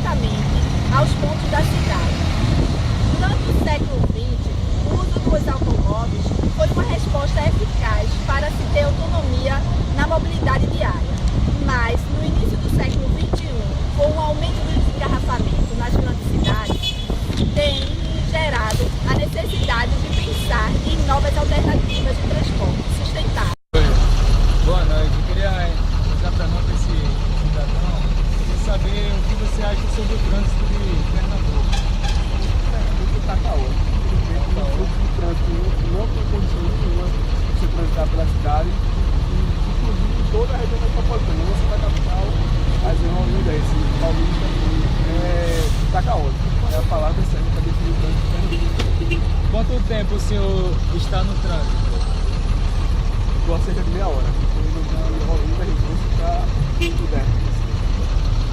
diretamente aos pontos da cidade. Durante o século XX, o uso dos automóveis foi uma resposta eficaz para se ter autonomia na mobilidade diária. Mas, no início do século XXI, com o aumento do desengarrafamento nas grandes cidades, tem gerado a necessidade de pensar em novas alternativas de transporte sustentável. Boa noite, eu queria mostrar para nós, esse cidadão, e saber o que você acha sobre o trânsito de Pernambuco. Pernambuco está caótico. Infelizmente, o fluxo de trânsito não tem condições nenhuma de se transitar pela cidade, inclusive toda a região metropolitana. Você vai capital, a região Olindense, Paulista, está caótico. É a palavra certa para definir o trânsito de Pernambuco. Quanto tempo o senhor está no trânsito? Estou há cerca de meia hora. Estou indo de recurso para estudar.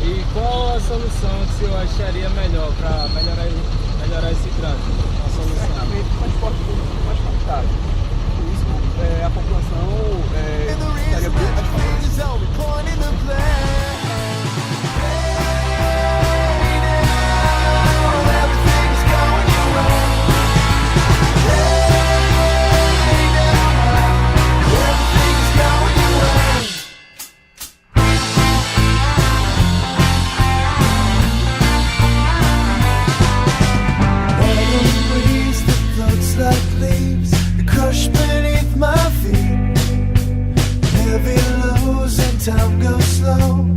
E qual a solução que o senhor acharia melhor para melhorar esse trânsito? A solução? Certamente o transporte público mais qualificado. Por isso, a população estaria bem mais fácil. Like leaves, crushed beneath my feet. Heavy lows and time goes slow.